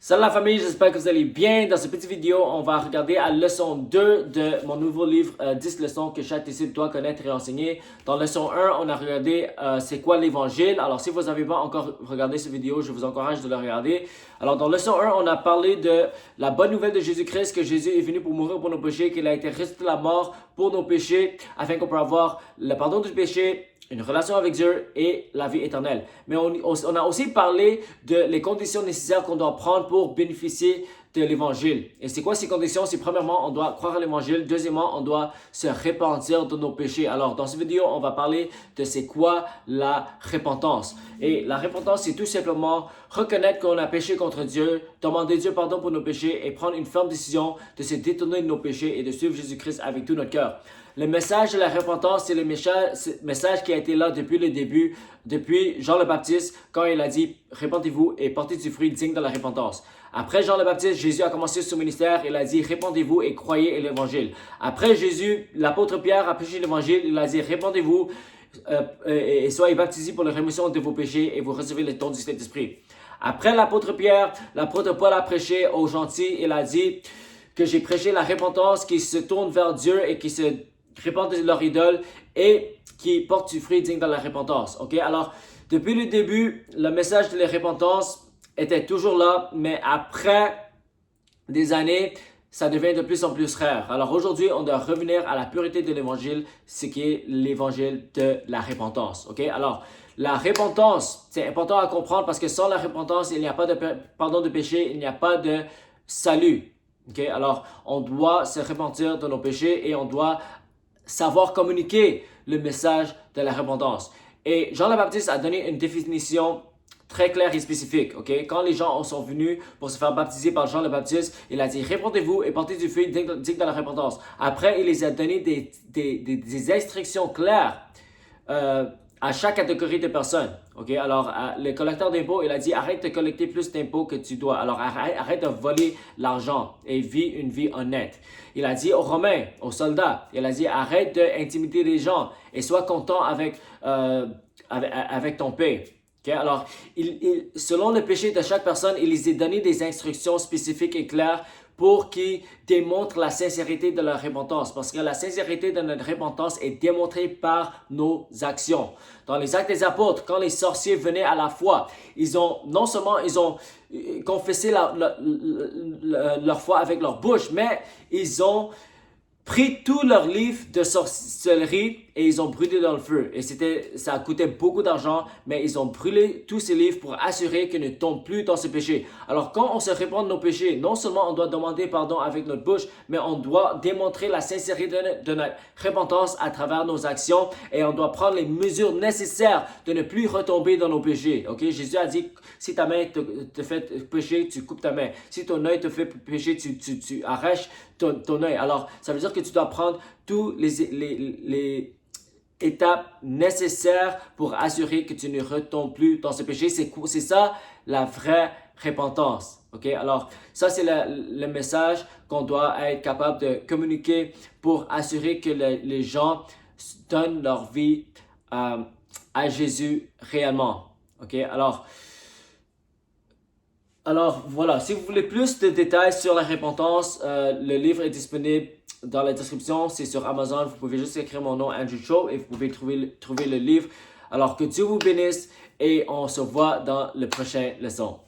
Salut la famille, j'espère que vous allez bien. Dans cette petite vidéo, on va regarder la leçon 2 de mon nouveau livre 10 leçons que chaque disciple doit connaître et enseigner. Dans leçon 1, on a regardé c'est quoi l'évangile. Alors si vous n'avez pas encore regardé cette vidéo, je vous encourage de la regarder. Alors dans leçon 1, on a parlé de la bonne nouvelle de Jésus-Christ, que Jésus est venu pour mourir pour nos péchés, qu'il a été ressuscité de la mort pour nos péchés, afin qu'on puisse avoir le pardon du péché, une relation avec Dieu et la vie éternelle. Mais on a aussi parlé de les conditions nécessaires qu'on doit prendre pour bénéficier de l'évangile. Et c'est quoi ces conditions? C'est premièrement, on doit croire à l'évangile. Deuxièmement, on doit se repentir de nos péchés. Alors, dans cette vidéo, on va parler de c'est quoi la repentance. Et la repentance, c'est tout simplement reconnaître qu'on a péché contre Dieu, demander Dieu pardon pour nos péchés et prendre une ferme décision de se détourner de nos péchés et de suivre Jésus-Christ avec tout notre cœur. Le message de la repentance, c'est le message qui a été là depuis le début, depuis Jean le Baptiste, quand il a dit « Répentez-vous et portez du fruit digne de la repentance ». Après Jean le Baptiste, Jésus a commencé son ministère, il a dit « Répentez-vous et croyez l'évangile ». Après Jésus, l'apôtre Pierre a prêché l'évangile, il a dit « Répentez-vous et soyez baptisés pour la rémission de vos péchés et vous recevez le don du Saint-Esprit ». Après l'apôtre Pierre, l'apôtre Paul a prêché aux gentils, il a dit que j'ai prêché la repentance qui se tourne vers Dieu et qui se répandent de leur idole et qui portent du fruit digne de la repentance. Ok? Alors, depuis le début, le message de la repentance était toujours là, mais après des années, ça devient de plus en plus rare. Alors aujourd'hui, on doit revenir à la pureté de l'évangile, ce qui est l'évangile de la repentance. Ok? Alors, la repentance, c'est important à comprendre parce que sans la repentance, il n'y a pas de pardon de péché, il n'y a pas de salut. Ok? Alors, on doit se repentir de nos péchés et on doit savoir communiquer le message de la repentance. Et Jean le Baptiste a donné une définition très claire et spécifique. Ok? Quand les gens sont venus pour se faire baptiser par Jean le Baptiste, il a dit « Répentez-vous et portez du fruit digne de la repentance ». Après, il les a donné des instructions claires à chaque catégorie de personnes. Ok? Alors, le collecteur d'impôts, il a dit « Arrête de collecter plus d'impôts que tu dois. Alors, arrête de voler l'argent et vis une vie honnête. » Il a dit aux Romains, aux soldats, il a dit « Arrête d'intimider les gens et sois content avec ton paix. » Okay? Alors, selon le péché de chaque personne, il les a donné des instructions spécifiques et claires pour qu'ils démontrent la sincérité de leur repentance. Parce que la sincérité de notre repentance est démontrée par nos actions. Dans les Actes des Apôtres, quand les sorciers venaient à la foi, non seulement ils ont confessé leur foi avec leur bouche, mais ils ont pris tous leurs livres de sorcellerie et ils ont brûlé dans le feu. Et ça a coûté beaucoup d'argent, mais ils ont brûlé tous ces livres pour assurer qu'ils ne tombent plus dans ce péché. Alors quand on se répand de nos péchés, non seulement on doit demander pardon avec notre bouche, mais on doit démontrer la sincérité de notre repentance à travers nos actions et on doit prendre les mesures nécessaires de ne plus retomber dans nos péchés. Ok? Jésus a dit, si ta main te fait pécher, tu coupes ta main. Si ton œil te fait pécher, tu arraches ton œil. Alors, ça veut dire que tu dois prendre tous les étapes nécessaires pour assurer que tu ne retombes plus dans ce péché. C'est ça la vraie repentance. Ok? Alors, ça c'est le message qu'on doit être capable de communiquer pour assurer que les gens donnent leur vie à Jésus réellement. Ok? Alors voilà, si vous voulez plus de détails sur la repentance, le livre est disponible dans la description, c'est sur Amazon. Vous pouvez juste écrire mon nom, Andrew Cho, et vous pouvez trouver le livre. Alors que Dieu vous bénisse et on se voit dans le prochain leçon.